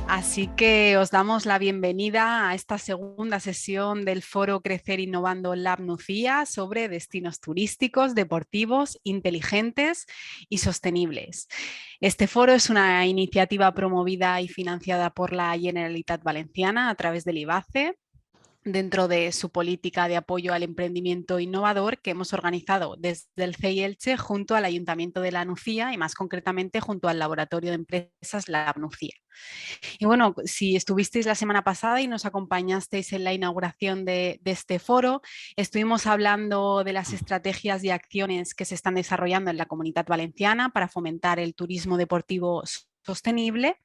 Así que os damos la bienvenida a esta segunda sesión del foro Crecer Innovando Lab Nucía sobre destinos turísticos, deportivos, inteligentes y sostenibles. Este foro es una iniciativa promovida y financiada por la Generalitat Valenciana a través del IBACE, dentro de su política de apoyo al emprendimiento innovador que hemos organizado desde el CEI Elche junto al Ayuntamiento de la Nucía y más concretamente junto al Laboratorio de Empresas Lab Nucía. Y bueno, si estuvisteis la semana pasada y nos acompañasteis en la inauguración de este foro, estuvimos hablando de las estrategias y acciones que se están desarrollando en la Comunidad Valenciana para fomentar el turismo deportivo sostenible,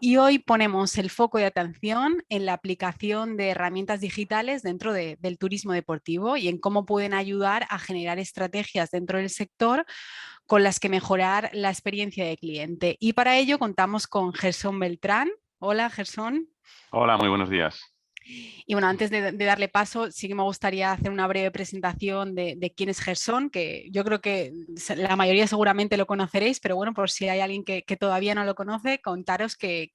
y hoy ponemos el foco de atención en la aplicación de herramientas digitales dentro del turismo deportivo y en cómo pueden ayudar a generar estrategias dentro del sector con las que mejorar la experiencia de cliente. Y para ello contamos con Gerson Beltrán. Hola, Gerson. Hola, muy buenos días. Y bueno, antes de darle paso, sí que me gustaría hacer una breve presentación de quién es Gerson, que yo creo que la mayoría seguramente lo conoceréis, pero bueno, por si hay alguien que todavía no lo conoce, contaros que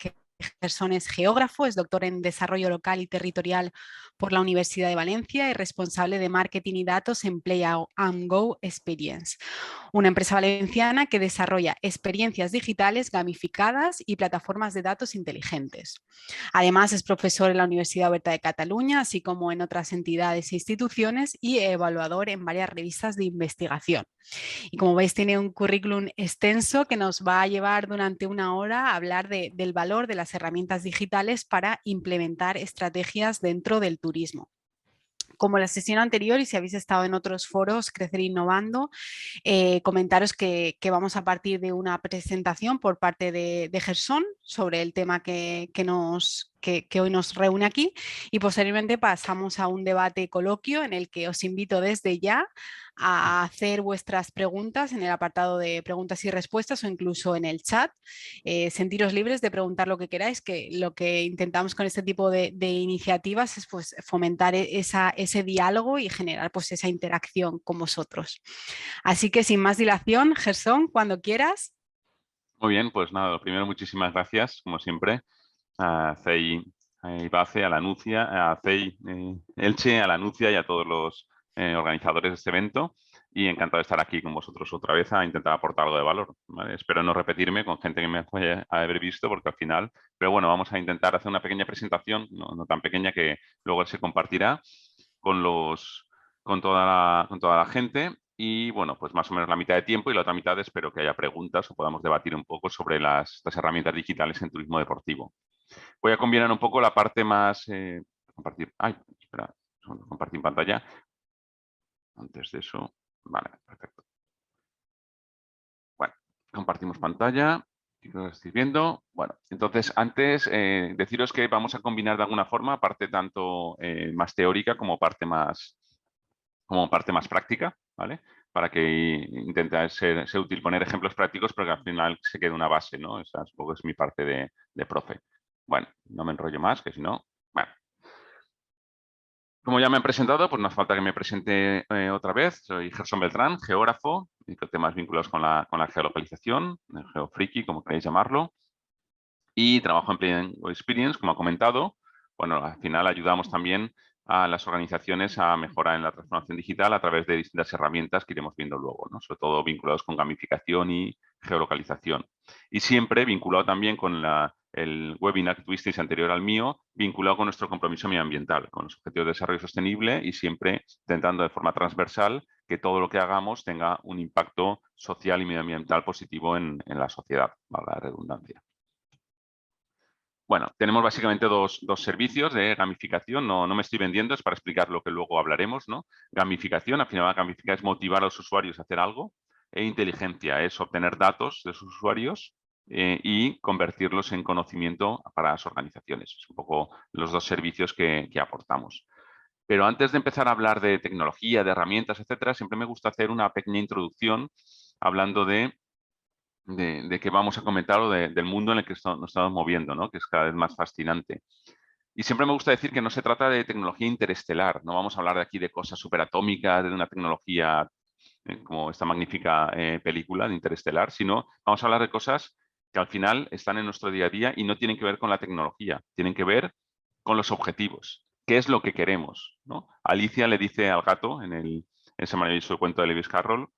Gerson es geógrafo, es doctor en desarrollo local y territorial por la Universidad de Valencia y responsable de marketing y datos en Play and Go Experience, una empresa valenciana que desarrolla experiencias digitales gamificadas y plataformas de datos inteligentes. Además, es profesor en la Universidad Oberta de Cataluña, así como en otras entidades e instituciones, y evaluador en varias revistas de investigación. Y como veis, tiene un currículum extenso que nos va a llevar durante una hora a hablar del valor de las herramientas digitales para implementar estrategias dentro del turismo. Como la sesión anterior, y si habéis estado en otros foros, Crecer Innovando, comentaros que vamos a partir de una presentación por parte de Gerson sobre el tema que hoy nos reúne aquí, y posteriormente pasamos a un debate coloquio en el que os invito desde ya a hacer vuestras preguntas en el apartado de preguntas y respuestas o incluso en el chat. Sentiros libres de preguntar lo que queráis, que lo que intentamos con este tipo de iniciativas es pues, fomentar ese diálogo y generar pues, esa interacción con vosotros. Así que sin más dilación, Gerson, cuando quieras. Muy bien, pues nada, lo primero, muchísimas gracias, como siempre, a CEI Ibace, a la Nucia, a CEI Elche, a la Nucia y a todos los organizadores de este evento. Y encantado de estar aquí con vosotros otra vez a intentar aportar algo de valor, ¿vale? Espero no repetirme con gente que me puede haber visto, porque al final, pero bueno, vamos a intentar hacer una pequeña presentación, no tan pequeña, que luego se compartirá con con toda la gente. Y bueno, pues más o menos la mitad de tiempo y la otra mitad espero que haya preguntas o podamos debatir un poco sobre las herramientas digitales en turismo deportivo. Voy a combinar un poco la parte más... compartir... Ay, espera, compartir pantalla. Antes de eso... Vale, perfecto. Bueno, compartimos pantalla. Lo estáis viendo. Bueno, entonces antes deciros que vamos a combinar de alguna forma parte tanto más teórica como parte más práctica, ¿vale? Para que intente ser útil poner ejemplos prácticos, pero que al final se quede una base, ¿no? Esa es, es mi parte de profe. Bueno, no me enrollo más, que si no... Bueno. Como ya me han presentado, pues no hace falta que me presente otra vez. Soy Gerson Beltrán, geógrafo, y con temas vinculados con la geolocalización, el geofriki, como queráis llamarlo, y trabajo en Play and Go Experience, como ha comentado. Bueno, al final ayudamos también a las organizaciones a mejorar en la transformación digital a través de distintas herramientas que iremos viendo luego, ¿no? Sobre todo vinculados con gamificación y geolocalización. Y siempre vinculado también con el webinar que tuvisteis anterior al mío, vinculado con nuestro compromiso medioambiental, con los objetivos de desarrollo sostenible y siempre intentando de forma transversal que todo lo que hagamos tenga un impacto social y medioambiental positivo en la sociedad, valga la redundancia. Bueno, tenemos básicamente dos servicios de gamificación. No me estoy vendiendo, es para explicar lo que luego hablaremos, ¿no? Gamificación, al final gamificar es motivar a los usuarios a hacer algo. E inteligencia es obtener datos de sus usuarios y convertirlos en conocimiento para las organizaciones. Es un poco los dos servicios que aportamos. Pero antes de empezar a hablar de tecnología, de herramientas, etcétera, siempre me gusta hacer una pequeña introducción hablando de que vamos a comentar o del mundo en el que nos estamos moviendo, ¿no? Que es cada vez más fascinante. Y siempre me gusta decir que no se trata de tecnología interestelar, no vamos a hablar de aquí de cosas superatómicas, de una tecnología como esta magnífica película de Interestelar, sino vamos a hablar de cosas que al final están en nuestro día a día y no tienen que ver con la tecnología, tienen que ver con los objetivos. ¿Qué es lo que queremos? ¿No? Alicia le dice al gato en ese maravilloso cuento de Lewis Carroll,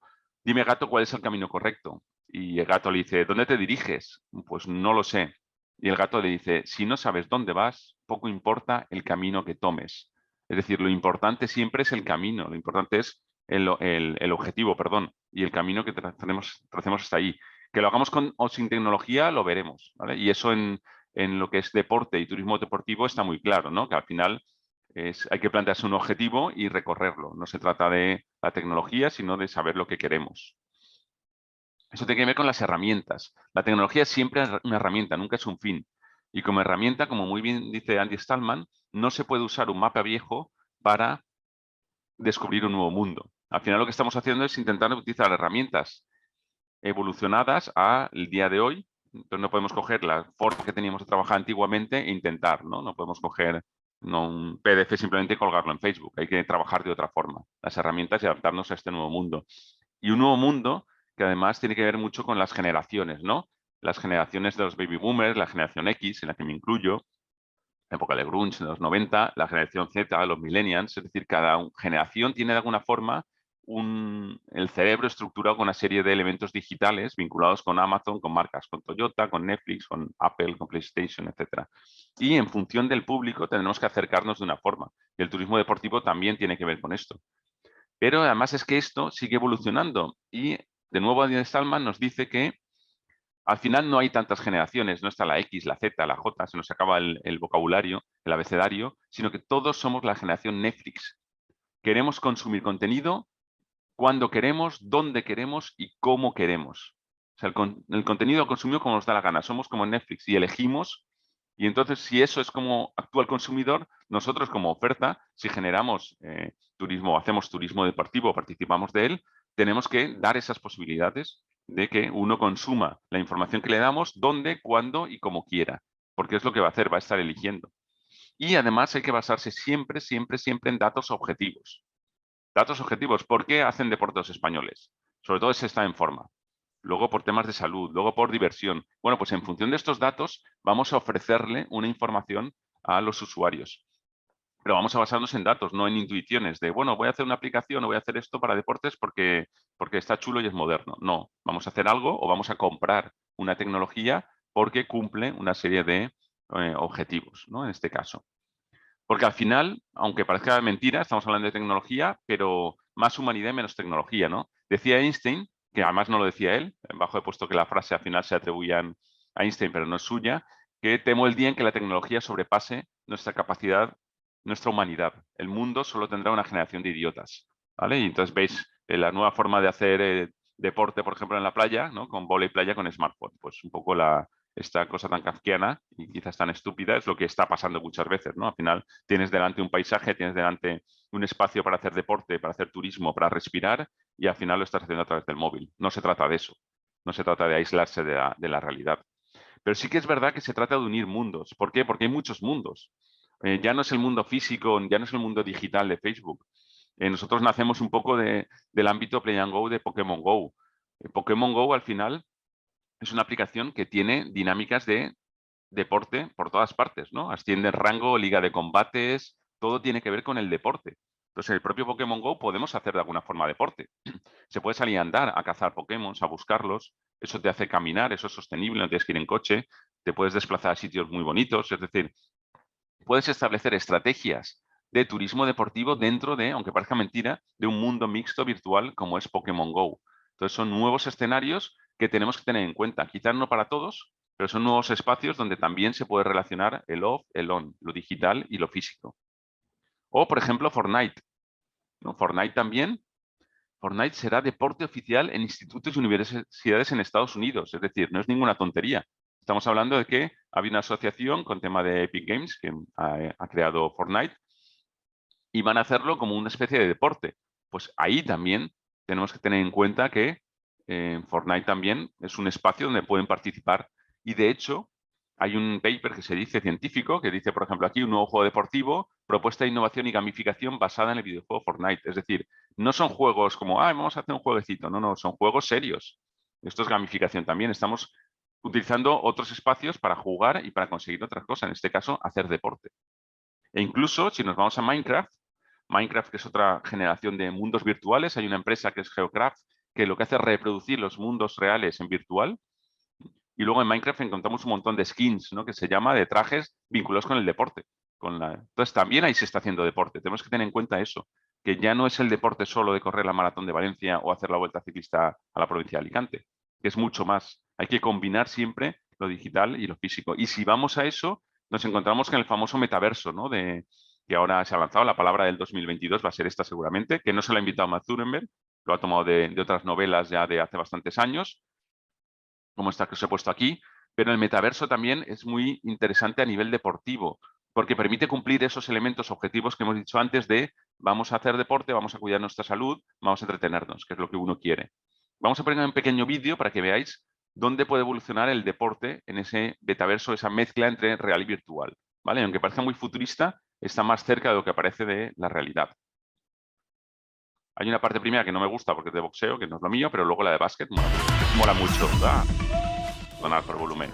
dime gato cuál es el camino correcto. Y el gato le dice, ¿dónde te diriges? Pues no lo sé. Y el gato le dice, si no sabes dónde vas, poco importa el camino que tomes. Es decir, lo importante siempre es el camino, lo importante es el objetivo, perdón, y el camino que tracemos hasta ahí. Que lo hagamos con o sin tecnología, lo veremos, ¿vale? Y eso en lo que es deporte y turismo deportivo está muy claro, ¿no? Que al final hay que plantearse un objetivo y recorrerlo. No se trata de la tecnología, sino de saber lo que queremos. Eso tiene que ver con las herramientas. La tecnología siempre es una herramienta, nunca es un fin. Y como herramienta, como muy bien dice Andy Stallman, no se puede usar un mapa viejo para descubrir un nuevo mundo. Al final lo que estamos haciendo es intentar utilizar herramientas evolucionadas al día de hoy. Entonces no podemos coger la forma que teníamos de trabajar antiguamente e intentar, ¿no? No podemos coger un PDF simplemente y colgarlo en Facebook. Hay que trabajar de otra forma las herramientas y adaptarnos a este nuevo mundo. Y un nuevo mundo que además tiene que ver mucho con las generaciones, ¿no? Las generaciones de los baby boomers, la generación X, en la que me incluyo, la época de grunge, de los 90, la generación Z, los millennials, es decir, cada generación tiene de alguna forma el cerebro estructurado con una serie de elementos digitales vinculados con Amazon, con marcas, con Toyota, con Netflix, con Apple, con PlayStation, etc. Y en función del público tenemos que acercarnos de una forma. Y el turismo deportivo también tiene que ver con esto. Pero además es que esto sigue evolucionando y de nuevo Adrián Stallman nos dice que al final no hay tantas generaciones, no está la X, la Z, la J, se nos acaba el vocabulario, el abecedario, sino que todos somos la generación Netflix. Queremos consumir contenido cuando queremos, dónde queremos y cómo queremos. O sea, el contenido consumido como nos da la gana. Somos como Netflix y elegimos. Y entonces, si eso es como actúa el consumidor, nosotros como oferta, si generamos turismo, hacemos turismo deportivo, participamos de él, tenemos que dar esas posibilidades de que uno consuma la información que le damos, dónde, cuándo y como quiera. Porque es lo que va a hacer, va a estar eligiendo. Y además hay que basarse siempre, siempre, siempre en datos objetivos. Datos objetivos. ¿Por qué hacen deporte los españoles? Sobre todo si está en forma. Luego por temas de salud, luego por diversión. Bueno, pues en función de estos datos vamos a ofrecerle una información a los usuarios. Pero vamos a basarnos en datos, no en intuiciones de, bueno, voy a hacer una aplicación o voy a hacer esto para deportes porque está chulo y es moderno. No, vamos a hacer algo o vamos a comprar una tecnología porque cumple una serie de objetivos, ¿no? En este caso. Porque al final, aunque parezca mentira, estamos hablando de tecnología, pero más humanidad y menos tecnología, ¿no? Decía Einstein, que además no lo decía él, bajo he puesto que la frase al final se atribuían a Einstein, pero no es suya, que temo el día en que la tecnología sobrepase nuestra capacidad, nuestra humanidad. El mundo solo tendrá una generación de idiotas, ¿vale? Y entonces veis la nueva forma de hacer deporte, por ejemplo, en la playa, ¿no? Con vóley playa con smartphone. Pues un poco esta cosa tan kafkiana y quizás tan estúpida es lo que está pasando muchas veces, ¿no? Al final tienes delante un paisaje, tienes delante un espacio para hacer deporte, para hacer turismo, para respirar y al final lo estás haciendo a través del móvil. No se trata de eso, no se trata de aislarse de la realidad. Pero sí que es verdad que se trata de unir mundos. ¿Por qué? Porque hay muchos mundos. Ya no es el mundo físico, ya no es el mundo digital de Facebook. Nosotros nacemos un poco del ámbito Play and Go de Pokémon Go. Pokémon Go al final es una aplicación que tiene dinámicas de deporte por todas partes, ¿no? Asciende el rango, liga de combates, todo tiene que ver con el deporte. Entonces, en el propio Pokémon Go podemos hacer de alguna forma deporte. Se puede salir a andar, a cazar Pokémon, a buscarlos. Eso te hace caminar, eso es sostenible, no tienes que ir en coche. Te puedes desplazar a sitios muy bonitos. Es decir, puedes establecer estrategias de turismo deportivo dentro de, aunque parezca mentira, de un mundo mixto virtual como es Pokémon Go. Entonces son nuevos escenarios que tenemos que tener en cuenta. Quizás no para todos, pero son nuevos espacios donde también se puede relacionar el off, el on, lo digital y lo físico. O, por ejemplo, Fortnite, ¿no? Fortnite será deporte oficial en institutos y universidades en Estados Unidos. Es decir, no es ninguna tontería. Estamos hablando de que había una asociación con tema de Epic Games que ha creado Fortnite y van a hacerlo como una especie de deporte. Pues ahí también tenemos que tener en cuenta que Fortnite también es un espacio donde pueden participar. Y de hecho, hay un paper que se dice científico, que dice, por ejemplo, aquí un nuevo juego deportivo, propuesta de innovación y gamificación basada en el videojuego Fortnite. Es decir, no son juegos como, vamos a hacer un jueguecito. No, no, son juegos serios. Esto es gamificación también. Estamos utilizando otros espacios para jugar y para conseguir otras cosas, en este caso, hacer deporte. E incluso, si nos vamos a Minecraft, que es otra generación de mundos virtuales, hay una empresa que es Geocraft, que lo que hace es reproducir los mundos reales en virtual. Y luego en Minecraft encontramos un montón de skins, ¿no? Que se llama de trajes vinculados con el deporte. Entonces también ahí se está haciendo deporte. Tenemos que tener en cuenta eso, que ya no es el deporte solo de correr la maratón de Valencia o hacer la vuelta ciclista a la provincia de Alicante, que es mucho más. Hay que combinar siempre lo digital y lo físico. Y si vamos a eso, nos encontramos con el famoso metaverso, ¿no? Que ahora se ha lanzado, la palabra del 2022 va a ser esta seguramente, que no se la ha invitado Matt Zuckerberg, lo ha tomado de otras novelas ya de hace bastantes años, como esta que os he puesto aquí, pero el metaverso también es muy interesante a nivel deportivo, porque permite cumplir esos elementos objetivos que hemos dicho antes de vamos a hacer deporte, vamos a cuidar nuestra salud, vamos a entretenernos, que es lo que uno quiere. Vamos a poner un pequeño vídeo para que veáis dónde puede evolucionar el deporte en ese metaverso, esa mezcla entre real y virtual. ¿Vale? Aunque parezca muy futurista, está más cerca de lo que parece de la realidad. Hay una parte primera que no me gusta porque es de boxeo, que no es lo mío, pero luego la de básquet mola mucho. ¿Verdad? Donar por volumen.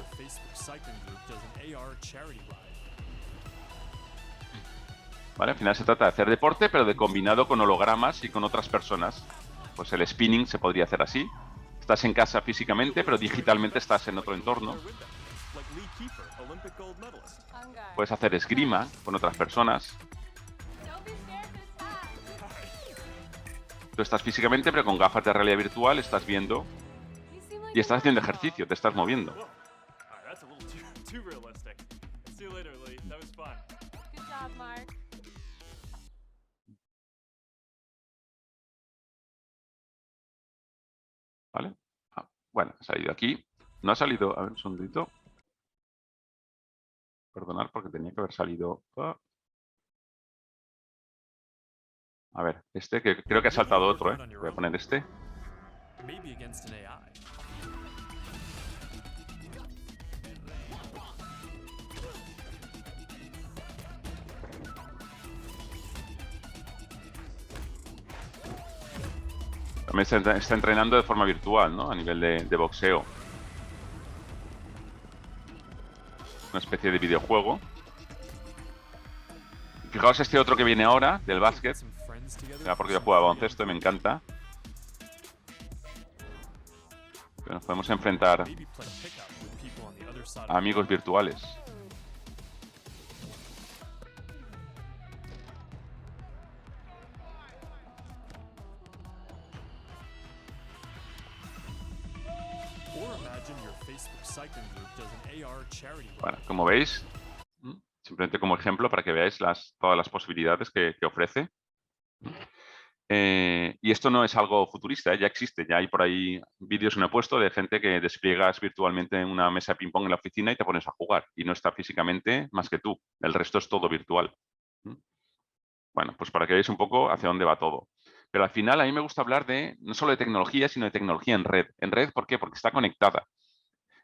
¿Vale? Al final se trata de hacer deporte, pero de combinado con hologramas y con otras personas. Pues el spinning se podría hacer así. Estás en casa físicamente, pero digitalmente estás en otro entorno. Puedes hacer esgrima con otras personas. Tú estás físicamente, pero con gafas de realidad virtual estás viendo y estás haciendo ejercicio, te estás moviendo. ¿Vale? Bueno, ha salido aquí. No ha salido... A ver, un segundito. Perdonad porque tenía que haber salido... A ver, este que creo que ha saltado otro, ¿eh? Voy a poner este. También está entrenando de forma virtual, ¿no? A nivel de boxeo. Una especie de videojuego. Fijaos este otro que viene ahora, del básquet. Porque yo juego a baloncesto y me encanta. Pero nos podemos enfrentar a amigos virtuales. Bueno, como veis, simplemente como ejemplo para que veáis todas las posibilidades que ofrece. Y esto no es algo futurista, ya existe, ya hay por ahí vídeos que me he puesto de gente que despliegas virtualmente en una mesa de ping-pong en la oficina y te pones a jugar y no está físicamente más que tú, el resto es todo virtual. Bueno, pues para que veáis un poco hacia dónde va todo. Pero al final a mí me gusta hablar no solo de tecnología, sino de tecnología en red. ¿En red por qué? Porque está conectada.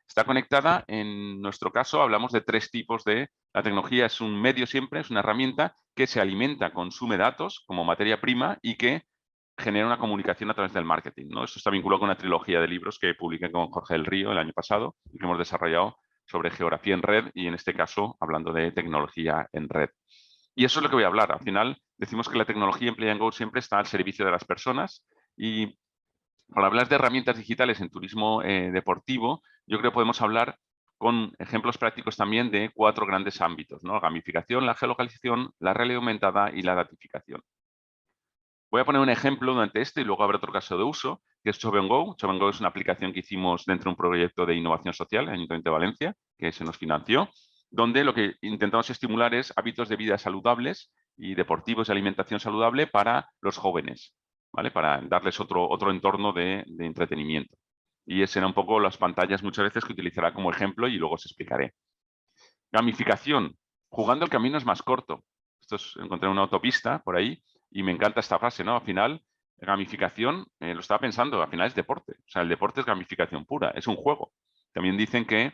Está conectada, en nuestro caso, hablamos de tres tipos de... La tecnología es un medio siempre, es una herramienta que se alimenta, consume datos como materia prima y que genera una comunicación a través del marketing, ¿no? Esto está vinculado con una trilogía de libros que publiqué con Jorge del Río el año pasado y que hemos desarrollado sobre geografía en red y, en este caso, hablando de tecnología en red. Y eso es lo que voy a hablar. Al final, decimos que la tecnología en Play & Go siempre está al servicio de las personas y para hablar de herramientas digitales en turismo deportivo, yo creo que podemos hablar con ejemplos prácticos también de 4 grandes ámbitos, ¿no? La gamificación, la geolocalización, la realidad aumentada y la datificación. Voy a poner un ejemplo durante este y luego habrá otro caso de uso, que es Chove & Go. Chove & Go es una aplicación que hicimos dentro de un proyecto de innovación social en el Ayuntamiento de Valencia, que se nos financió, donde lo que intentamos estimular es hábitos de vida saludables y deportivos de alimentación saludable para los jóvenes, ¿vale? Para darles otro entorno de entretenimiento. Y ese era un poco las pantallas muchas veces que utilizará como ejemplo y luego os explicaré. Gamificación. Jugando el camino es más corto. Encontré una autopista por ahí y me encanta esta frase, ¿no? Al final, gamificación, lo estaba pensando, al final es deporte. O sea, el deporte es gamificación pura, es un juego. También dicen que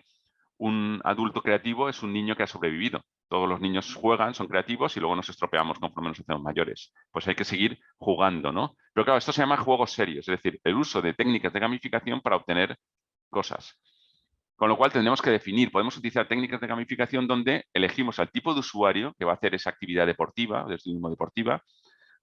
un adulto creativo es un niño que ha sobrevivido. Todos los niños juegan, son creativos y luego nos estropeamos conforme nos hacemos mayores. Pues hay que seguir jugando, ¿no? Pero claro, esto se llama juegos serios, es decir, el uso de técnicas de gamificación para obtener cosas. Con lo cual tendremos que definir, podemos utilizar técnicas de gamificación donde elegimos al tipo de usuario que va a hacer esa actividad deportiva, de turismo deportiva,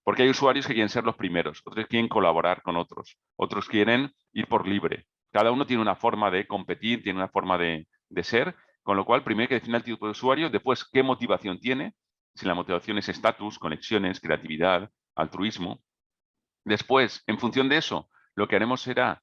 porque hay usuarios que quieren ser los primeros, otros quieren colaborar con otros quieren ir por libre. Cada uno tiene una forma de competir, tiene una forma de ser, con lo cual primero hay que definir el tipo de usuario, después qué motivación tiene, si la motivación es estatus, conexiones, creatividad, altruismo. Después, en función de eso, lo que haremos será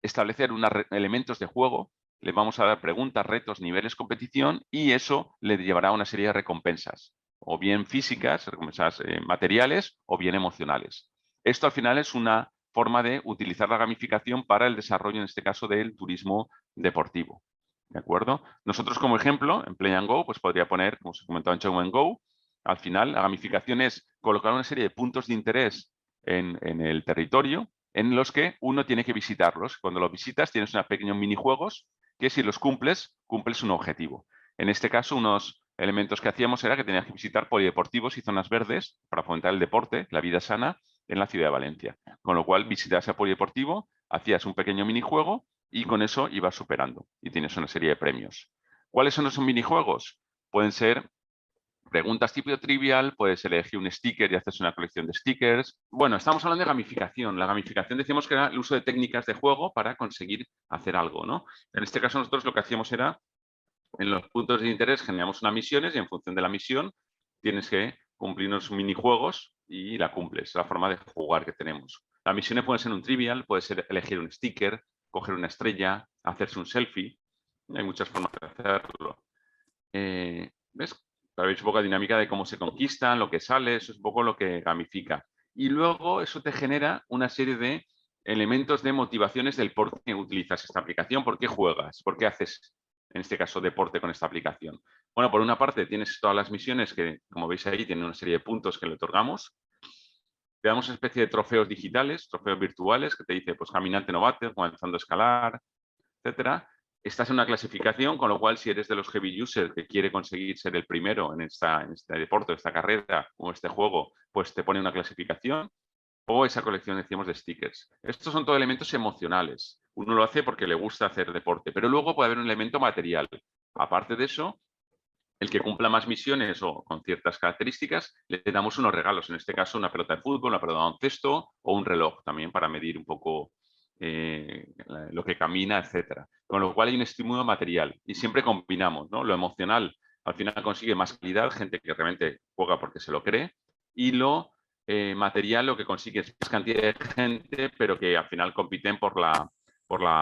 establecer unos elementos de juego, le vamos a dar preguntas, retos, niveles, competición y eso le llevará a una serie de recompensas, o bien físicas, recompensas materiales o bien emocionales. Esto al final es una forma de utilizar la gamificación para el desarrollo, en este caso, del turismo deportivo. ¿De acuerdo? Nosotros como ejemplo, en Play and Go, pues podría poner, como se comentaba en Show and Go, al final la gamificación es colocar una serie de puntos de interés en el territorio en los que uno tiene que visitarlos. Cuando los visitas tienes unos pequeños minijuegos que si los cumples, cumples un objetivo. En este caso, unos elementos que hacíamos era que tenías que visitar polideportivos y zonas verdes para fomentar el deporte, la vida sana en la ciudad de Valencia. Con lo cual, visitas el polideportivo, hacías un pequeño minijuego y con eso ibas superando y tienes una serie de premios. ¿Cuáles son esos minijuegos? Pueden ser preguntas tipo trivial, puedes elegir un sticker y haces una colección de stickers. Bueno, estamos hablando de gamificación. La gamificación decíamos que era el uso de técnicas de juego para conseguir hacer algo, ¿no? En este caso nosotros lo que hacíamos era, en los puntos de interés generamos unas misiones y en función de la misión tienes que cumplir unos minijuegos y la cumples. Es la forma de jugar que tenemos. Las misiones pueden ser un trivial, puede ser elegir un sticker, coger una estrella, hacerse un selfie. Hay muchas formas de hacerlo. ¿Ves? Para ver un poco la dinámica de cómo se conquistan, lo que sale, eso es un poco lo que gamifica. Y luego eso te genera una serie de elementos de motivaciones del por qué utilizas esta aplicación, por qué juegas, por qué haces, en este caso, deporte con esta aplicación. Bueno, por una parte tienes todas las misiones que, como veis ahí, tienen una serie de puntos que le otorgamos. Te damos una especie de trofeos digitales, trofeos virtuales, que te dice, pues, caminante novato, comenzando a escalar, etcétera. Estás en una clasificación, con lo cual si eres de los heavy users que quiere conseguir ser el primero en este deporte, esta carrera o este juego, pues te pone una clasificación o esa colección, decíamos, de stickers. Estos son todos elementos emocionales. Uno lo hace porque le gusta hacer deporte, pero luego puede haber un elemento material. Aparte de eso, el que cumpla más misiones o con ciertas características, le damos unos regalos. En este caso, una pelota de fútbol, una pelota de baloncesto o un reloj también para medir un poco lo que camina, etcétera. Con lo cual hay un estímulo material y siempre combinamos, ¿no? Lo emocional al final consigue más calidad, gente que realmente juega porque se lo cree, y lo material lo que consigue es más cantidad de gente, pero que al final compiten por la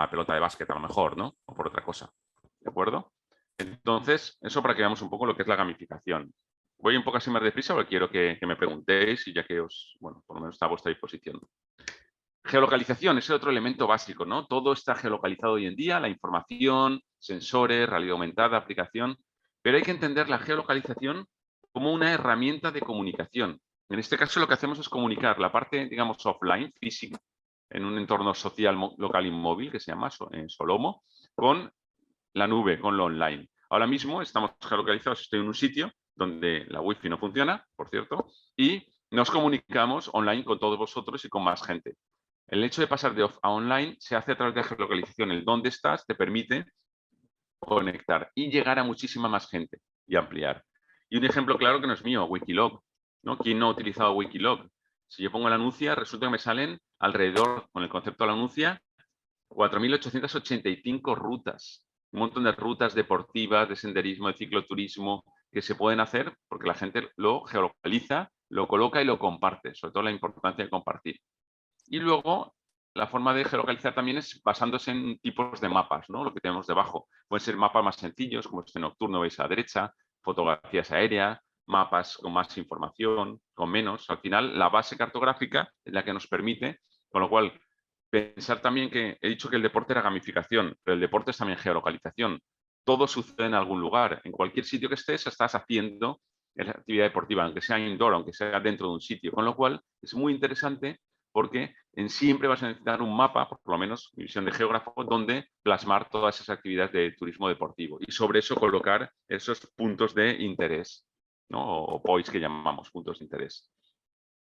pelota de básquet a lo mejor, ¿no? O por otra cosa. ¿De acuerdo? Entonces, eso para que veamos un poco lo que es la gamificación. Voy un poco así más deprisa porque quiero que me preguntéis y ya que bueno, por lo menos está a vuestra disposición. Geolocalización es el otro elemento básico, ¿no? Todo está geolocalizado hoy en día, la información, sensores, realidad aumentada, aplicación, pero hay que entender la geolocalización como una herramienta de comunicación. En este caso lo que hacemos es comunicar la parte, digamos, offline, física, en un entorno social local y móvil que se llama Solomo, con la nube, con lo online. Ahora mismo estamos geolocalizados, estoy en un sitio donde la wifi no funciona, por cierto, y nos comunicamos online con todos vosotros y con más gente. El hecho de pasar de off a online se hace a través de la geolocalización. El dónde estás te permite conectar y llegar a muchísima más gente y ampliar. Y un ejemplo claro que no es mío, Wikiloc, ¿no? ¿Quién no ha utilizado Wikiloc? Si yo pongo la anuncia, resulta que me salen alrededor, con el concepto de la anuncia, 4.885 rutas. Un montón de rutas deportivas, de senderismo, de cicloturismo, que se pueden hacer porque la gente lo geolocaliza, lo coloca y lo comparte, sobre todo la importancia de compartir. Y luego, la forma de geolocalizar también es basándose en tipos de mapas, ¿no? Lo que tenemos debajo. Pueden ser mapas más sencillos, como este nocturno, veis a la derecha, fotografías aéreas, mapas con más información, con menos. Al final, la base cartográfica es la que nos permite, con lo cual, pensar también que he dicho que el deporte era gamificación, pero el deporte es también geolocalización. Todo sucede en algún lugar. En cualquier sitio que estés, estás haciendo actividad deportiva, aunque sea indoor, aunque sea dentro de un sitio. Con lo cual, es muy interesante porque siempre vas a necesitar un mapa, por lo menos mi visión de geógrafo, donde plasmar todas esas actividades de turismo deportivo y sobre eso colocar esos puntos de interés, ¿no? O points que llamamos puntos de interés.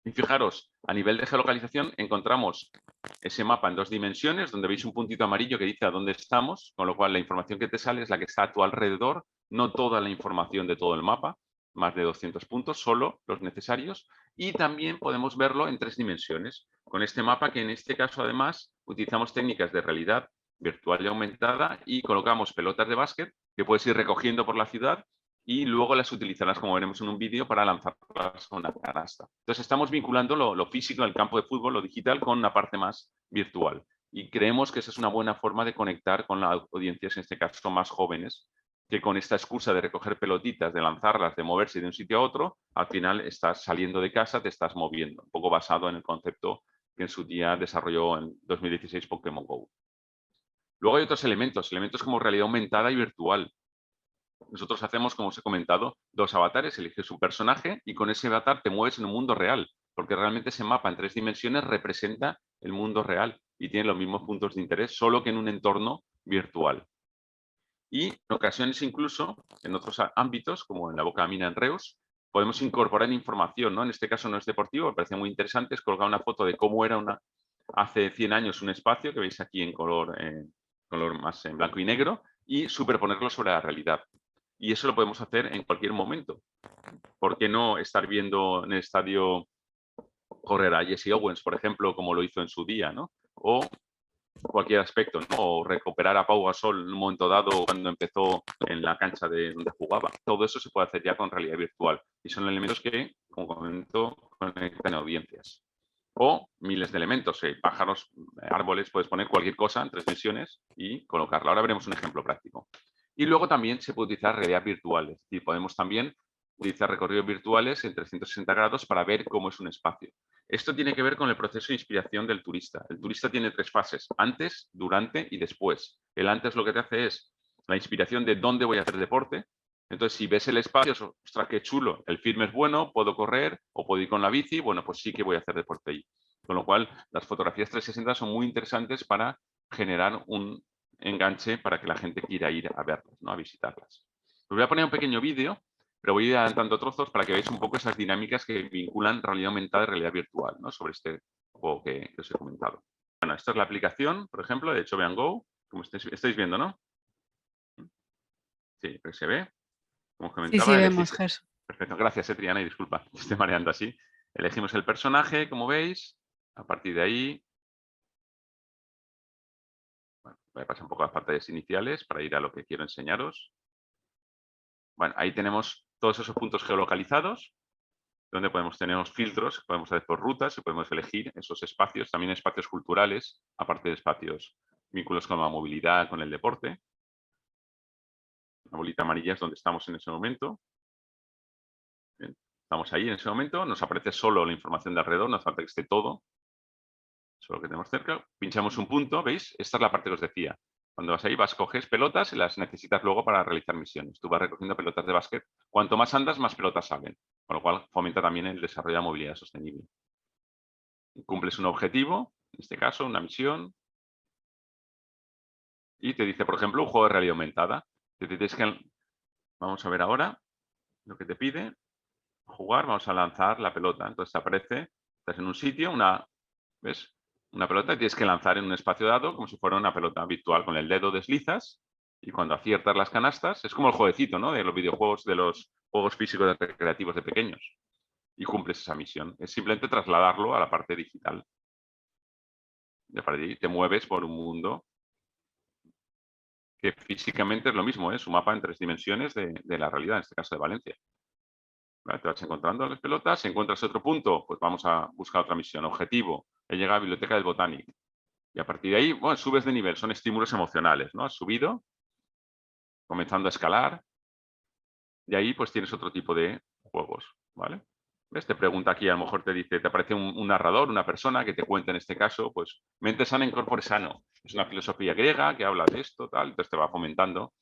Y fijaros, a nivel de geolocalización encontramos ese mapa en 2 dimensiones, donde veis un puntito amarillo que dice a dónde estamos, con lo cual la información que te sale es la que está a tu alrededor, no toda la información de todo el mapa, más de 200 puntos, solo los necesarios. Y también podemos verlo en 3 dimensiones, con este mapa que en este caso además utilizamos técnicas de realidad virtual y aumentada y colocamos pelotas de básquet que puedes ir recogiendo por la ciudad y luego las utilizarás, como veremos en un vídeo, para lanzarlas a una canasta. Entonces estamos vinculando lo físico, el campo de fútbol, lo digital, con una parte más virtual. Y creemos que esa es una buena forma de conectar con las audiencias, en este caso más jóvenes, que con esta excusa de recoger pelotitas, de lanzarlas, de moverse de un sitio a otro, al final estás saliendo de casa, te estás moviendo, un poco basado en el concepto que en su día desarrolló en 2016 Pokémon GO. Luego hay otros elementos como realidad aumentada y virtual. Nosotros hacemos, como os he comentado, 2 avatares, eliges un personaje y con ese avatar te mueves en un mundo real, porque realmente ese mapa en 3 dimensiones representa el mundo real y tiene los mismos puntos de interés, solo que en un entorno virtual. Y en ocasiones incluso, en otros ámbitos, como en la boca de mina en Reus, podemos incorporar información, ¿no? En este caso no es deportivo, me parece muy interesante, es colgar una foto de cómo era hace 100 años un espacio, que veis aquí en color más en blanco y negro, y superponerlo sobre la realidad. Y eso lo podemos hacer en cualquier momento. ¿Por qué no estar viendo en el estadio correr a Jesse Owens, por ejemplo, como lo hizo en su día, ¿no? O cualquier aspecto, ¿no? O recuperar a Pau Gasol en un momento dado cuando empezó en la cancha de donde jugaba. Todo eso se puede hacer ya con realidad virtual. Y son elementos que, como comento, conectan audiencias. O miles de elementos, pájaros, árboles, puedes poner cualquier cosa en 3 dimensiones y colocarla. Ahora veremos un ejemplo práctico. Y luego también se puede utilizar realidad virtual, es decir, podemos también utilizar recorridos virtuales en 360 grados para ver cómo es un espacio. Esto tiene que ver con el proceso de inspiración del turista. El turista tiene 3 fases, antes, durante y después. El antes lo que te hace es la inspiración de dónde voy a hacer deporte. Entonces, si ves el espacio, ostras, qué chulo, el firme es bueno, puedo correr o puedo ir con la bici, bueno, pues sí que voy a hacer deporte ahí. Con lo cual, las fotografías 360 son muy interesantes para generar un enganche para que la gente quiera ir a verlas, ¿no? A visitarlas. Os voy a poner un pequeño vídeo, pero voy a ir adelantando trozos para que veáis un poco esas dinámicas que vinculan realidad aumentada y realidad virtual, ¿no? Sobre este juego que os he comentado. Bueno, esta es la aplicación, por ejemplo, de Chobe & Go, como estáis viendo, ¿no? Sí, creo que se ve. Como os Sí, sí, comentaba, vemos, elegís... Gerson. Perfecto, gracias, Triana, y disculpa, que esté mareando así. Elegimos el personaje, como veis. A partir de ahí, bueno, voy a pasar un poco a las pantallas iniciales para ir a lo que quiero enseñaros. Bueno, ahí tenemos todos esos puntos geolocalizados, donde podemos tener filtros, podemos hacer por rutas y podemos elegir esos espacios, también espacios culturales, aparte de espacios vínculos con la movilidad, con el deporte. La bolita amarilla es donde estamos en ese momento. Bien, estamos ahí en ese momento, nos aparece solo la información de alrededor, no hace falta que esté todo, solo lo que tenemos cerca. Pinchamos un punto, ¿veis? Esta es la parte que os decía. Cuando vas ahí, coges pelotas y las necesitas luego para realizar misiones. Tú vas recogiendo pelotas de básquet. Cuanto más andas, más pelotas salen. Con lo cual, fomenta también el desarrollo de la movilidad sostenible. Cumples un objetivo, en este caso, una misión. Y te dice, por ejemplo, un juego de realidad aumentada. Vamos a ver ahora lo que te pide. Jugar, vamos a lanzar la pelota. Entonces te aparece, estás en un sitio, ¿ves? Una pelota y tienes que lanzar en un espacio dado como si fuera una pelota virtual. Con el dedo deslizas y cuando aciertas las canastas, es como el jueguecito, ¿no? De los videojuegos, de los juegos físicos recreativos de pequeños. Y cumples esa misión. Es simplemente trasladarlo a la parte digital. Y a partir de ahí te mueves por un mundo que físicamente es lo mismo, es un mapa en 3 dimensiones de la realidad, en este caso de Valencia. ¿Vale? Te vas encontrando las pelotas, si encuentras otro punto, pues vamos a buscar otra misión. Objetivo, he llegado a la biblioteca del Botanic. Y a partir de ahí, bueno, subes de nivel, son estímulos emocionales, ¿no? Has subido, comenzando a escalar, y ahí pues tienes otro tipo de juegos, ¿vale? ¿Ves? Te pregunta aquí, a lo mejor te dice, te aparece un narrador, una persona que te cuenta en este caso, pues, mente sana en corpore sano. Es una filosofía griega que habla de esto, tal, entonces te va fomentando.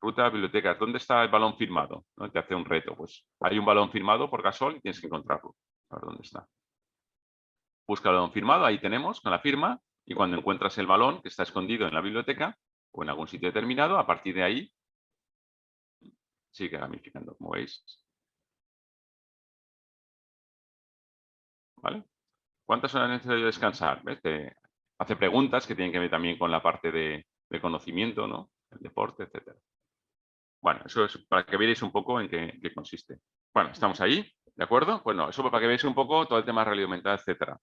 Ruta a bibliotecas, ¿dónde está el balón firmado? ¿No? Te hace un reto, pues hay un balón firmado por Gasol y tienes que encontrarlo. A ver dónde está. Busca el balón firmado, ahí tenemos, con la firma, y cuando encuentras el balón que está escondido en la biblioteca o en algún sitio determinado, a partir de ahí sigue gamificando, como veis. ¿vale? ¿Cuántas horas necesito descansar? ¿Ves? Hace preguntas que tienen que ver también con la parte de conocimiento, ¿no? El deporte, etcétera. Bueno, eso es para que veáis un poco en qué consiste. Bueno, estamos ahí, ¿de acuerdo? Bueno, eso para que veáis un poco todo el tema de realidad aumentada, etcétera.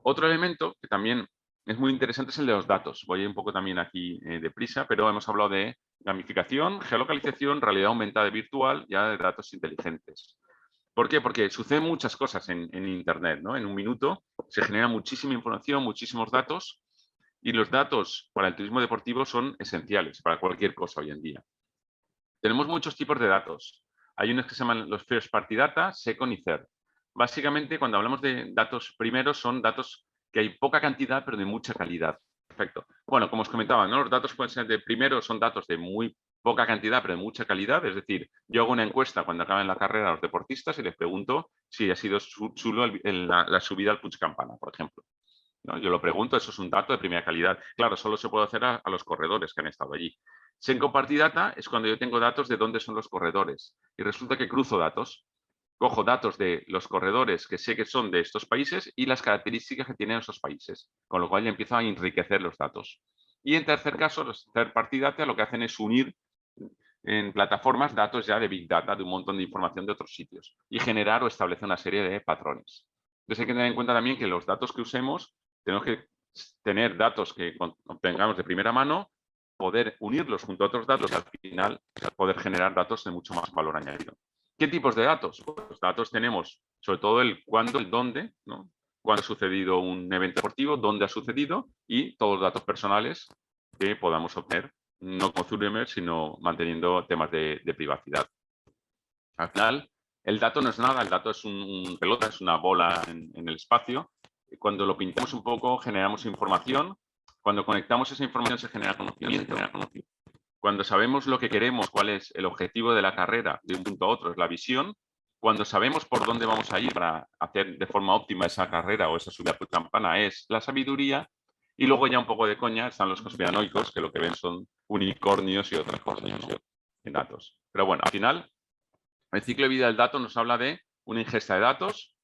Otro elemento que también es muy interesante es el de los datos. Voy un poco también aquí deprisa, pero hemos hablado de gamificación, geolocalización, realidad aumentada y virtual, ya de datos inteligentes. ¿Por qué? Porque suceden muchas cosas en Internet, ¿no? En un minuto se genera muchísima información, muchísimos datos, y los datos para el turismo deportivo son esenciales para cualquier cosa hoy en día. Tenemos muchos tipos de datos. Hay unos que se llaman los first party data, second y third. Básicamente, cuando hablamos de datos primeros, son datos que hay poca cantidad, pero de mucha calidad. Perfecto. Bueno, como os comentaba, ¿no? Los datos pueden ser de primero, son datos de muy poca cantidad, pero de mucha calidad. Es decir, yo hago una encuesta cuando acaban la carrera a los deportistas y les pregunto si ha sido chulo la subida al Puig Campana, por ejemplo, ¿no? Yo lo pregunto, eso es un dato de primera calidad. Claro, solo se puede hacer a los corredores que han estado allí. Second party data es cuando yo tengo datos de dónde son los corredores y resulta que cruzo datos. Cojo datos de los corredores que sé que son de estos países y las características que tienen esos países, con lo cual ya empiezo a enriquecer los datos. Y en tercer caso, los third party data lo que hacen es unir en plataformas datos ya de Big Data, de un montón de información de otros sitios y generar o establecer una serie de patrones. Entonces hay que tener en cuenta también que los datos que usemos tenemos que tener datos que obtengamos de primera mano, poder unirlos junto a otros datos y al final poder generar datos de mucho más valor añadido. ¿Qué tipos de datos? Pues los datos tenemos sobre todo el cuándo, el dónde, ¿no? Cuándo ha sucedido un evento deportivo, dónde ha sucedido y todos los datos personales que podamos obtener, no con Zoomer, sino manteniendo temas de privacidad. Al final, el dato no es nada, el dato es un pelota, es una bola en el espacio. Cuando lo pintamos un poco, generamos información. Cuando conectamos esa información, se genera conocimiento. Cuando sabemos lo que queremos, cuál es el objetivo de la carrera de un punto a otro, es la visión. Cuando sabemos por dónde vamos a ir para hacer de forma óptima esa carrera o esa subida por campana, es la sabiduría. Y luego ya un poco de coña están los conspiranoicos, que lo que ven son unicornios y otras cosas en datos. Pero bueno, al final, el ciclo de vida del dato nos habla de una ingesta de datos.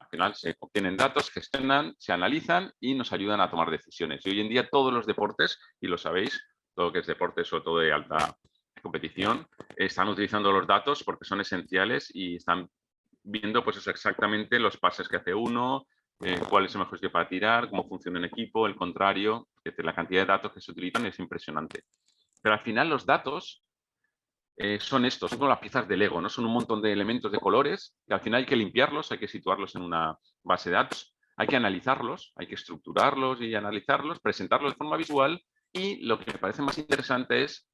Al final se obtienen datos, gestionan, se analizan y nos ayudan a tomar decisiones. Y hoy en día todos los deportes, y lo sabéis, todo lo que es deporte, sobre todo de alta competición, están utilizando los datos porque son esenciales y están viendo pues eso, exactamente los pases que hace uno, cuál es el mejor sitio para tirar, cómo funciona un equipo, el contrario. Es decir, la cantidad de datos que se utilizan es impresionante. Pero al final los datos son estos, son como las piezas de Lego, ¿no? Son un montón de elementos de colores que al final hay que limpiarlos, hay que situarlos en una base de datos, hay que analizarlos, hay que estructurarlos y analizarlos, presentarlos de forma visual y lo que me parece más interesante es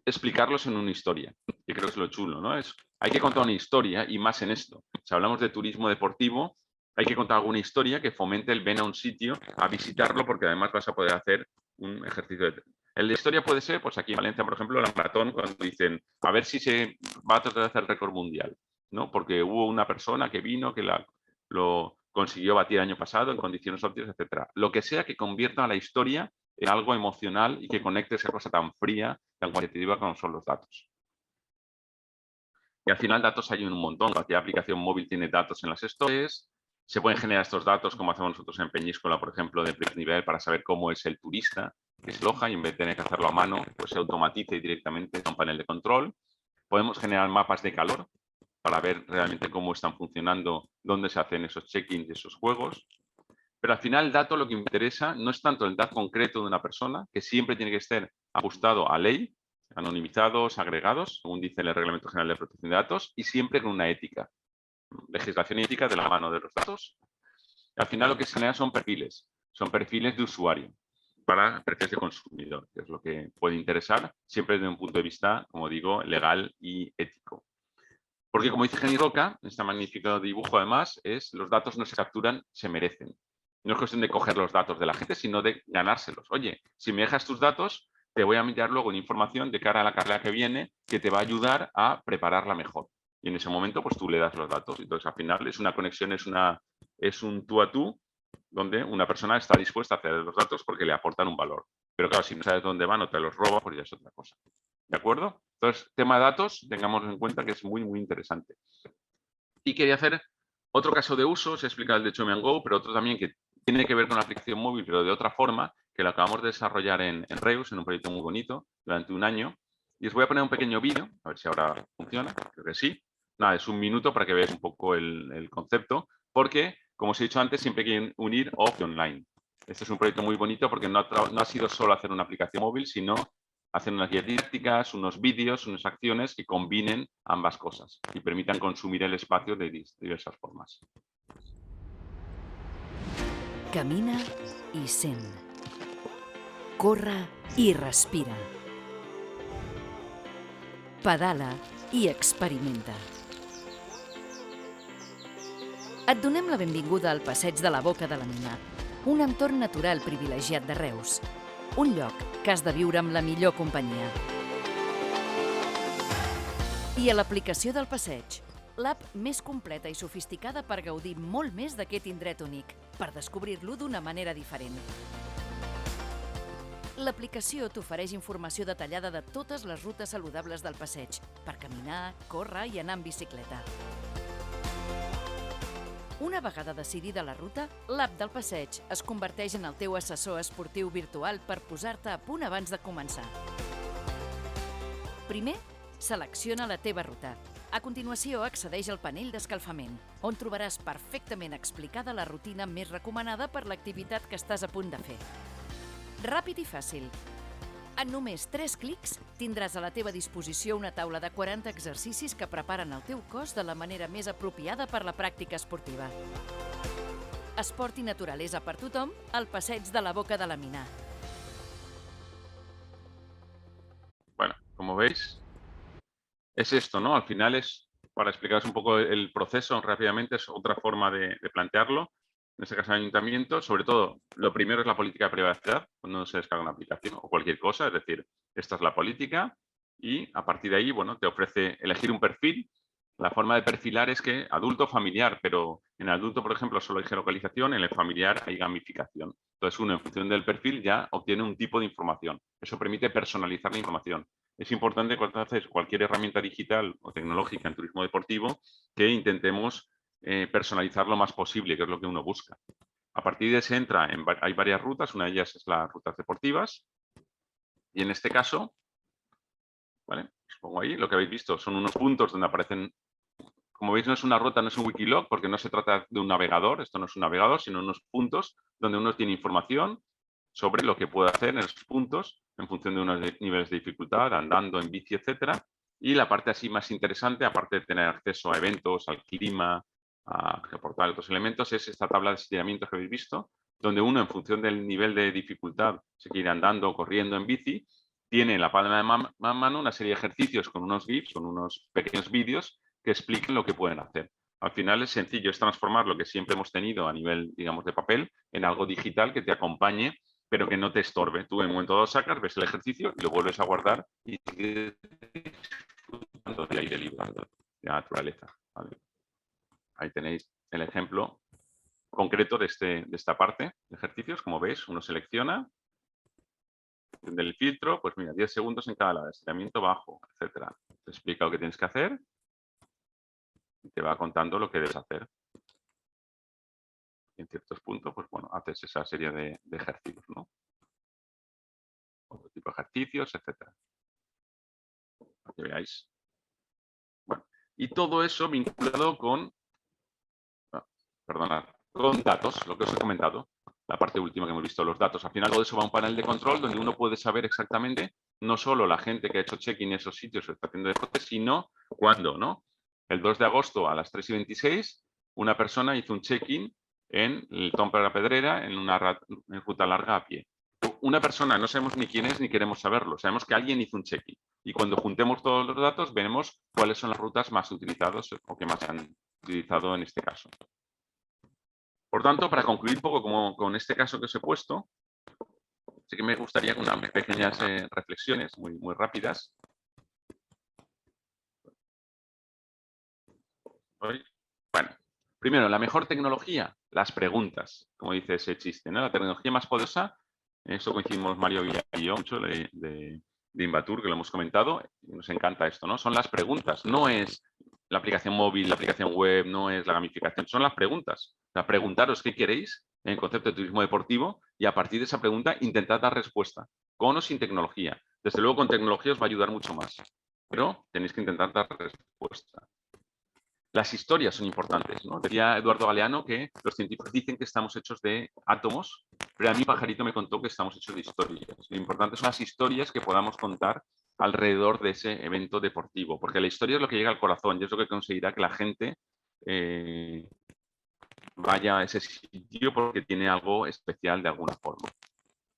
explicarlos en una historia, que creo que es lo chulo, ¿no? Hay que contar una historia y más en esto. Si hablamos de turismo deportivo, hay que contar alguna historia que fomente el ven a un sitio a visitarlo porque además vas a poder hacer un ejercicio de... El de historia puede ser, pues aquí en Valencia, por ejemplo, la maratón, cuando dicen, a ver si se va a tratar de hacer el récord mundial, ¿no? Porque hubo una persona que vino, que lo consiguió batir el año pasado en condiciones óptimas, etcétera. Lo que sea que convierta a la historia en algo emocional y que conecte esa cosa tan fría, tan cualitativa como son los datos. Y al final datos hay un montón. Cualquier aplicación móvil tiene datos en las stories. Se pueden generar estos datos como hacemos nosotros en Peñíscola, por ejemplo, de primer nivel para saber cómo es el turista que se aloja y en vez de tener que hacerlo a mano, pues se automatice directamente con un panel de control. Podemos generar mapas de calor para ver realmente cómo están funcionando, dónde se hacen esos check-ins de esos juegos. Pero al final el dato lo que interesa no es tanto el dato concreto de una persona, que siempre tiene que estar ajustado a ley, anonimizados, agregados, según dice el Reglamento General de Protección de Datos, y siempre con una ética. Legislación y ética de la mano de los datos. Al final lo que se genera son perfiles de usuario para perfiles de consumidor, que es lo que puede interesar, siempre desde un punto de vista, como digo, legal y ético. Porque como dice Jenny Roca, en este magnífico dibujo además, es los datos no se capturan, se merecen. No es cuestión de coger los datos de la gente, sino de ganárselos. Oye, si me dejas tus datos, te voy a enviar luego una información de cara a la carrera que viene que te va a ayudar a prepararla mejor. Y en ese momento, pues tú le das los datos. Entonces, al final, es una conexión, es un tú a tú, donde una persona está dispuesta a ceder los datos porque le aportan un valor. Pero claro, si no sabes dónde van o te los roba, pues ya es otra cosa. ¿De acuerdo? Entonces, tema de datos, tengamos en cuenta que es muy, muy interesante. Y quería hacer Otro caso de uso, os he explicado el de Chome & Go, pero otro también que tiene que ver con la aplicación móvil, pero de otra forma, que lo acabamos de desarrollar en Reus, en un proyecto muy bonito, durante un año. Y os voy a poner un pequeño vídeo, a ver si ahora funciona, creo que sí. Nada, es un minuto para que veáis un poco el concepto, porque, como os he dicho antes, siempre hay que unir off y online. Este es un proyecto muy bonito porque no ha sido solo hacer una aplicación móvil, sino hacer unas guías didácticas, unos vídeos, unas acciones que combinen ambas cosas y permitan consumir el espacio de diversas formas. Camina i sent. Corre i respira. Pedala i experimenta. Et donem la benvinguda al passeig de la Boca de la Mina, un entorn natural privilegiat de Reus. Un lloc que has de viure amb la millor companyia. I a l'aplicació del passeig, l'app més completa i sofisticada per gaudir molt més d'aquest indret únic, per descobrir-lo d'una manera diferent. L'aplicació t'ofereix informació detallada de totes les rutes saludables del passeig, per caminar, córrer i anar en bicicleta. Una vegada decidida la ruta, l'app del passeig es converteix en el teu assessor esportiu virtual per posar-te a punt abans de començar. Primer, selecciona la teva ruta. A continuació, accedeix al panell d'escalfament, on trobaràs perfectament explicada la rutina més recomanada per l'activitat que estàs a punt de fer. Ràpid i fàcil. En només 3 clics tindràs a la teva disposició una taula de 40 exercicis que preparen el teu cos de la manera més apropiada per la pràctica esportiva. Esport i naturalesa per tothom al passeig de la Boca de la Mina. Bueno, como veis, es esto, ¿no? Al final es, para explicaros un poco el proceso rápidamente, es otra forma de plantearlo. En este caso, el ayuntamiento, sobre todo, lo primero es la política de privacidad, cuando se descarga una aplicación o cualquier cosa, es decir, esta es la política y a partir de ahí, bueno, te ofrece elegir un perfil. La forma de perfilar es que adulto familiar, pero en adulto, por ejemplo, solo hay geolocalización, en el familiar hay gamificación. Entonces, uno, en función del perfil, ya obtiene un tipo de información. Eso permite personalizar la información. Es importante cuando haces cualquier herramienta digital o tecnológica en turismo deportivo que intentemos personalizar lo más posible, que es lo que uno busca. A partir de ese hay varias rutas, una de ellas es las rutas deportivas y en este caso, ¿vale? Os pongo ahí, lo que habéis visto son unos puntos donde aparecen, como veis no es una ruta, no es un wikilog porque no se trata de un navegador, esto no es un navegador, sino unos puntos donde uno tiene información sobre lo que puede hacer en esos puntos en función de unos niveles de dificultad, andando, en bici, etcétera. Y la parte así más interesante, aparte de tener acceso a eventos, al clima, a geoportal, otros elementos, es esta tabla de estiramientos que habéis visto, donde uno, en función del nivel de dificultad, se quiere andando, corriendo, en bici, tiene en la palma de mano una serie de ejercicios con unos GIFs, con unos pequeños vídeos que explican lo que pueden hacer. Al final es sencillo, es transformar lo que siempre hemos tenido a nivel, digamos, de papel en algo digital que te acompañe, pero que no te estorbe. Tú en un momento dado sacas, ves el ejercicio y lo vuelves a guardar y sigues disfrutando del aire libre, de la naturaleza. ¿Vale? Ahí tenéis el ejemplo concreto de esta parte de ejercicios. Como veis, uno selecciona del filtro, pues mira, 10 segundos en cada lado, estiramiento bajo, etcétera. Te explica lo que tienes que hacer y te va contando lo que debes hacer. Y en ciertos puntos, pues bueno, haces esa serie de ejercicios, ¿no? Otro tipo de ejercicios, etcétera. Para que veáis. Bueno, y todo eso vinculado con, perdonad, con datos, lo que os he comentado, la parte última que hemos visto, los datos. Al final todo eso va a un panel de control donde uno puede saber exactamente no solo la gente que ha hecho check-in en esos sitios o está haciendo deporte, sino cuándo, ¿no? El 2 de agosto a las 3:26, una persona hizo un check-in en el Tomb de la Pedrera en una ruta larga a pie. Una persona, no sabemos ni quién es ni queremos saberlo, sabemos que alguien hizo un check-in. Y cuando juntemos todos los datos, veremos cuáles son las rutas más utilizadas o que más se han utilizado en este caso. Por tanto, para concluir un poco con este caso que os he puesto, sí que me gustaría con unas pequeñas reflexiones muy rápidas. Bueno, primero, la mejor tecnología, las preguntas, como dice ese chiste, ¿no? La tecnología más poderosa, eso coincidimos Mario y yo mucho de Invatur, que lo hemos comentado, y nos encanta esto, ¿no? Son las preguntas, no es la aplicación móvil, la aplicación web, no es la gamificación, son las preguntas. O sea, preguntaros qué queréis en el concepto de turismo deportivo y a partir de esa pregunta intentad dar respuesta, con o sin tecnología. Desde luego con tecnología os va a ayudar mucho más, pero tenéis que intentar dar respuesta. Las historias son importantes, ¿no? Decía Eduardo Galeano que los científicos dicen que estamos hechos de átomos, pero a mí Pajarito me contó que estamos hechos de historias. Lo importante son las historias que podamos contar alrededor de ese evento deportivo, porque la historia es lo que llega al corazón y es lo que conseguirá que la gente vaya a ese sitio porque tiene algo especial de alguna forma.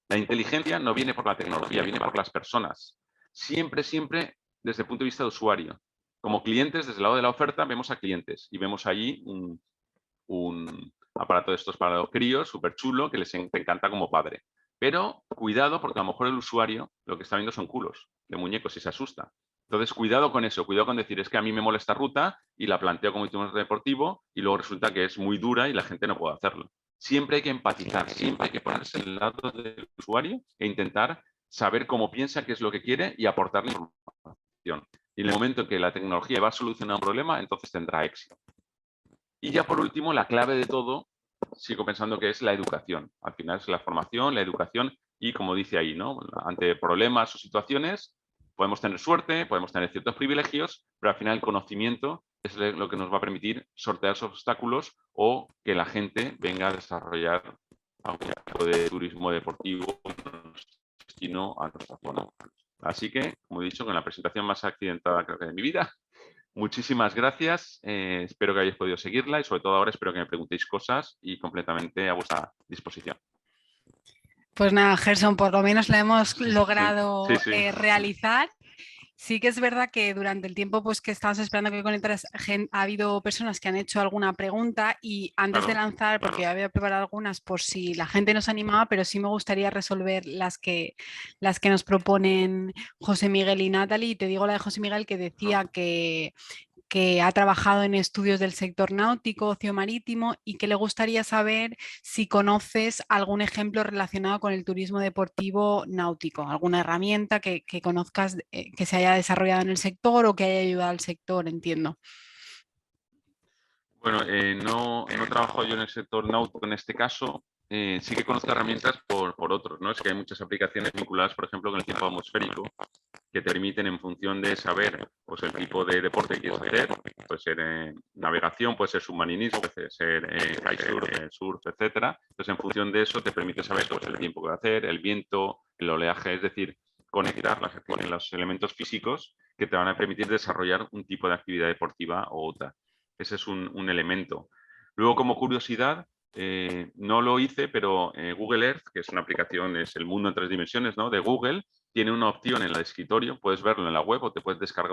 La inteligencia no viene por la tecnología, viene por las personas. Siempre, siempre desde el punto de vista de usuario. Como clientes, desde el lado de la oferta, vemos a clientes y vemos allí un aparato de estos para los críos, súper chulo, que les encanta como padre. Pero cuidado, porque a lo mejor el usuario lo que está viendo son culos de muñecos y se asusta. Entonces, cuidado con eso, cuidado con decir, es que a mí me mola esta ruta y la planteo como un deportivo y luego resulta que es muy dura y la gente no puede hacerlo. Siempre hay que empatizar, siempre hay que ponerse al lado del usuario e intentar saber cómo piensa, qué es lo que quiere y aportarle información. Y en el momento en que la tecnología va a solucionar un problema, entonces tendrá éxito. Y ya por último, la clave de todo, sigo pensando que es la educación. Al final es la formación, la educación y, como dice ahí, ¿no? Ante problemas o situaciones, podemos tener suerte, podemos tener ciertos privilegios, pero al final el conocimiento es lo que nos va a permitir sortear esos obstáculos o que la gente venga a desarrollar algún tipo de turismo deportivo destino a nuestra zona. Así que, como he dicho, con la presentación más accidentada creo que de mi vida, muchísimas gracias, espero que hayáis podido seguirla y sobre todo ahora espero que me preguntéis cosas y completamente a vuestra disposición. Pues nada, Gerson, por lo menos la hemos logrado sí. realizar. Sí que es verdad que durante el tiempo pues, que estábamos esperando que conectaras, ha habido personas que han hecho alguna pregunta y antes de lanzar, porque yo había preparado algunas por si la gente nos animaba, pero sí me gustaría resolver las que nos proponen José Miguel y Natalie. Y te digo la de José Miguel, que decía que ha trabajado en estudios del sector náutico, ocio marítimo, y que le gustaría saber si conoces algún ejemplo relacionado con el turismo deportivo náutico, alguna herramienta que conozcas que se haya desarrollado en el sector o que haya ayudado al sector, entiendo. Bueno, no trabajo yo en el sector náutico en este caso, sí que conozco herramientas por otros, ¿no? Es que hay muchas aplicaciones vinculadas, por ejemplo, con el tiempo atmosférico, que te permiten, en función de saber pues, el tipo de deporte que quieres hacer, puede ser navegación, puede ser submarinismo, puede ser kitesurf, surf, etcétera. Entonces, en función de eso, te permite saber pues, el tiempo que va a hacer, el viento, el oleaje, es decir, conectar los elementos físicos que te van a permitir desarrollar un tipo de actividad deportiva u otra. Ese es un elemento. Luego, como curiosidad, no lo hice, pero Google Earth, que es una aplicación, es el mundo en 3 dimensiones, ¿no? De Google, tiene una opción en el escritorio, puedes verlo en la web o te puedes descargar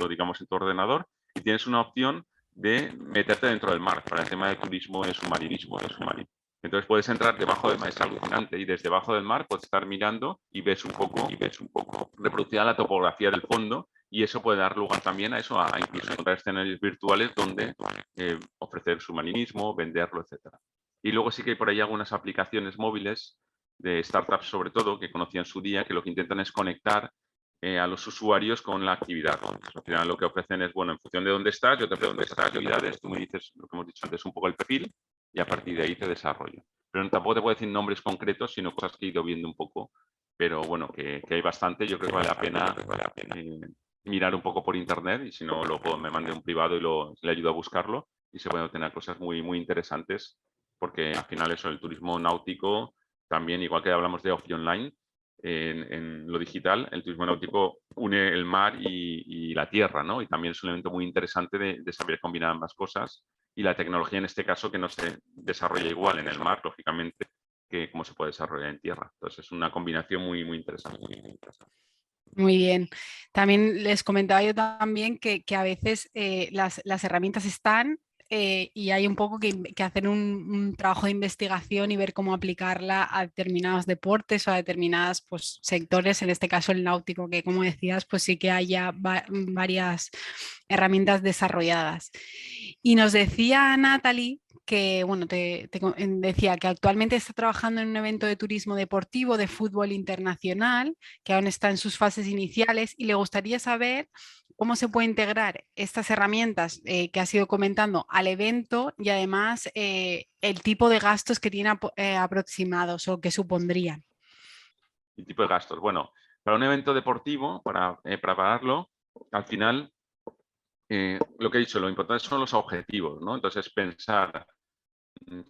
digamos, en tu ordenador y tienes una opción de meterte dentro del mar para el tema de turismo de submarinismo. Entonces puedes entrar debajo del mar, es alucinante, y desde debajo del mar puedes estar mirando y ves un poco reproducida la topografía del fondo y eso puede dar lugar también a eso, a incluso encontrar escenarios virtuales donde ofrecer submarinismo, venderlo, etcétera. Y luego sí que hay por ahí algunas aplicaciones móviles de startups sobre todo, que conocí en su día, que lo que intentan es conectar a los usuarios con la actividad. Entonces, al final lo que ofrecen es, bueno, en función de dónde estás, yo te pregunto estas actividades, tú me dices lo que hemos dicho antes, un poco el perfil, y a partir de ahí te desarrollo. Pero tampoco te puedo decir nombres concretos, sino cosas que he ido viendo un poco, pero bueno, que hay bastante, yo creo que vale la pena mirar un poco por internet, y si no, luego me mande un privado y le ayudo a buscarlo, y se pueden obtener cosas muy, muy interesantes, porque al final eso, el turismo náutico, también, igual que hablamos de ocio online, en lo digital, el turismo náutico une el mar y la tierra, ¿no? Y también es un elemento muy interesante de saber combinar ambas cosas. Y la tecnología, en este caso, que no se desarrolla igual en el mar, lógicamente, que como se puede desarrollar en tierra. Entonces, es una combinación muy, muy interesante. Muy bien. También les comentaba yo también que a veces las herramientas están y hay un poco que hacer un trabajo de investigación y ver cómo aplicarla a determinados deportes o a determinados pues, sectores, en este caso el náutico, que como decías, pues sí que haya varias herramientas desarrolladas. Y nos decía Natalie que, bueno, decía que actualmente está trabajando en un evento de turismo deportivo de fútbol internacional, que aún está en sus fases iniciales, y le gustaría saber cómo se puede integrar estas herramientas que has ido comentando al evento y además el tipo de gastos que tiene aproximados o que supondrían. El tipo de gastos. Bueno, para un evento deportivo, para prepararlo, al final, lo que he dicho, lo importante son los objetivos, ¿no? Entonces, pensar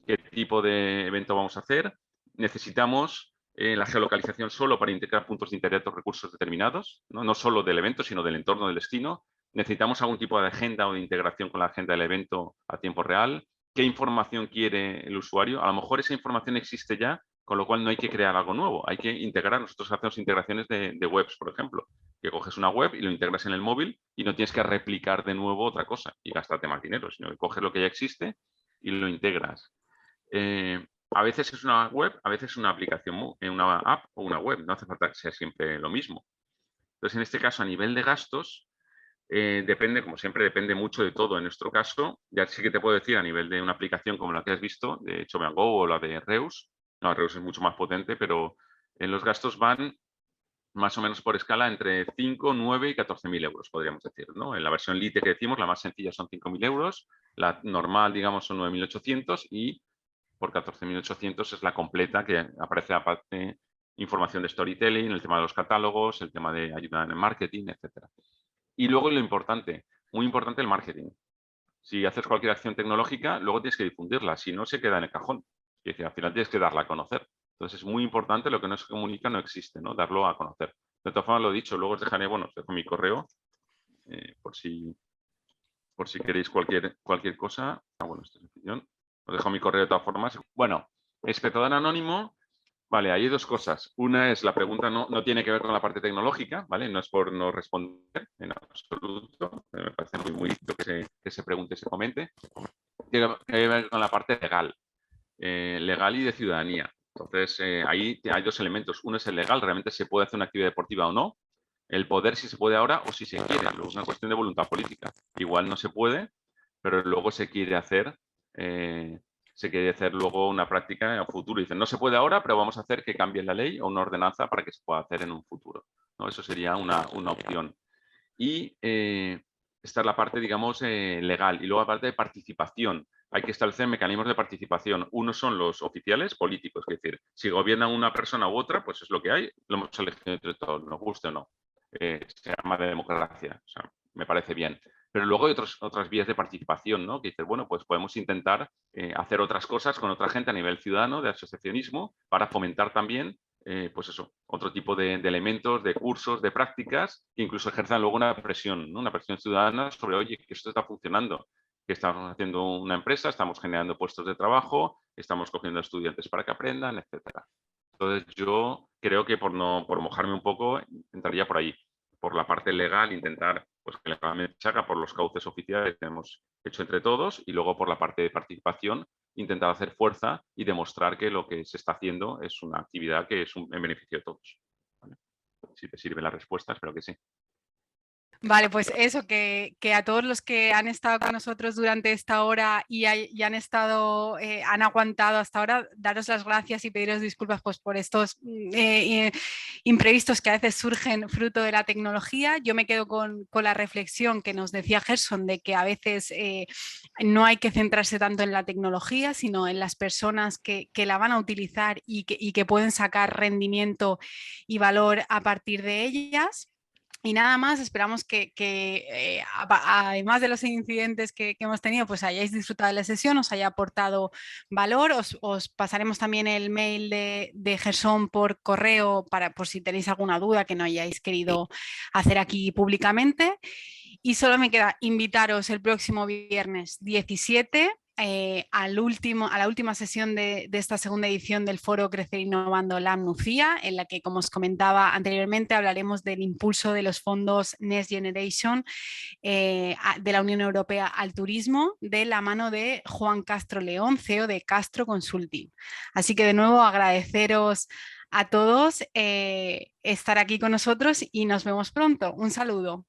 qué tipo de evento vamos a hacer. Necesitamos la geolocalización solo para integrar puntos de interés de recursos determinados, ¿no? No solo del evento, sino del entorno del destino. Necesitamos algún tipo de agenda o de integración con la agenda del evento a tiempo real. ¿Qué información quiere el usuario? A lo mejor esa información existe ya, con lo cual no hay que crear algo nuevo. Hay que integrar. Nosotros hacemos integraciones de webs, por ejemplo, que coges una web y lo integras en el móvil y no tienes que replicar de nuevo otra cosa y gastarte más dinero, sino que coges lo que ya existe y lo integras. A veces es una web, a veces es una aplicación, una app o una web. No hace falta que sea siempre lo mismo. Entonces, en este caso, a nivel de gastos, depende, como siempre, depende mucho de todo. En nuestro caso, ya sí que te puedo decir a nivel de una aplicación como la que has visto, de Chomeago o la de Reus. No, Reus es mucho más potente, pero en los gastos van más o menos por escala entre 5, 9 y 14.000 euros, podríamos decir, ¿no? En la versión Lite que decimos, la más sencilla son 5.000 euros, la normal, digamos, son 9.800 y por 14.800 es la completa, que aparece aparte información de storytelling, el tema de los catálogos, el tema de ayuda en el marketing, etc. Y luego lo importante, muy importante el marketing. Si haces cualquier acción tecnológica, luego tienes que difundirla, si no se queda en el cajón. Es decir, al final tienes que darla a conocer. Entonces es muy importante, lo que no se comunica no existe, ¿no? Darlo a conocer. De todas formas, lo he dicho, luego os dejaré, bueno, os dejo mi correo por si queréis cualquier cosa. Bueno, esta es mi opinión. Os dejo mi correo de todas formas. Bueno, espectador anónimo, vale, hay dos cosas. Una es, la pregunta no tiene que ver con la parte tecnológica, ¿vale? No es por no responder en absoluto. Me parece muy lindo que se pregunte y se comente. Tiene que ver con la parte legal. Legal y de ciudadanía. Entonces, ahí hay dos elementos. Uno es el legal, realmente se puede hacer una actividad deportiva o no. El poder, si se puede ahora o si se quiere. Luego es una cuestión de voluntad política. Igual no se puede, pero luego se quiere hacer luego una práctica en el futuro. Dicen, no se puede ahora, pero vamos a hacer que cambie la ley o una ordenanza para que se pueda hacer en un futuro, ¿no? Eso sería una opción. Y esta es la parte, digamos, legal. Y luego la parte de participación. Hay que establecer mecanismos de participación. Uno son los oficiales políticos, es decir, si gobierna una persona u otra, pues es lo que hay, lo hemos elegido entre todos, nos guste o no. Se llama de democracia, o sea, me parece bien. Pero luego hay otras vías de participación, ¿no? Que dices, bueno, pues podemos intentar hacer otras cosas con otra gente a nivel ciudadano, de asociacionismo, para fomentar también, pues eso, otro tipo de elementos, de cursos, de prácticas, que incluso ejerzan luego una presión, ¿no? Una presión ciudadana sobre, oye, que esto está funcionando, que estamos haciendo una empresa, estamos generando puestos de trabajo, estamos cogiendo estudiantes para que aprendan, etcétera. Entonces, yo creo que por mojarme un poco, entraría por ahí. Por la parte legal, intentar pues, que legalmente se haga por los cauces oficiales que hemos hecho entre todos y luego por la parte de participación, intentar hacer fuerza y demostrar que lo que se está haciendo es una actividad que es en beneficio de todos. ¿Vale? Si te sirve la respuesta, espero que sí. Vale, pues eso, que a todos los que han estado con nosotros durante esta hora y han estado, han aguantado hasta ahora, daros las gracias y pediros disculpas pues, por estos imprevistos que a veces surgen fruto de la tecnología. Yo me quedo con la reflexión que nos decía Gerson de que a veces no hay que centrarse tanto en la tecnología, sino en las personas que la van a utilizar y que pueden sacar rendimiento y valor a partir de ellas. Y nada más, esperamos que además de los incidentes que hemos tenido, pues hayáis disfrutado de la sesión, os haya aportado valor. Os pasaremos también el mail de Gerson por correo por si tenéis alguna duda que no hayáis querido hacer aquí públicamente. Y solo me queda invitaros el próximo viernes 17 a la última sesión de esta segunda edición del foro Crecer Innovando Lab Nucía, en la que, como os comentaba anteriormente, hablaremos del impulso de los fondos Next Generation de la Unión Europea al turismo, de la mano de Juan Castro León, CEO de Castro Consulting. Así que de nuevo agradeceros a todos estar aquí con nosotros y nos vemos pronto. Un saludo.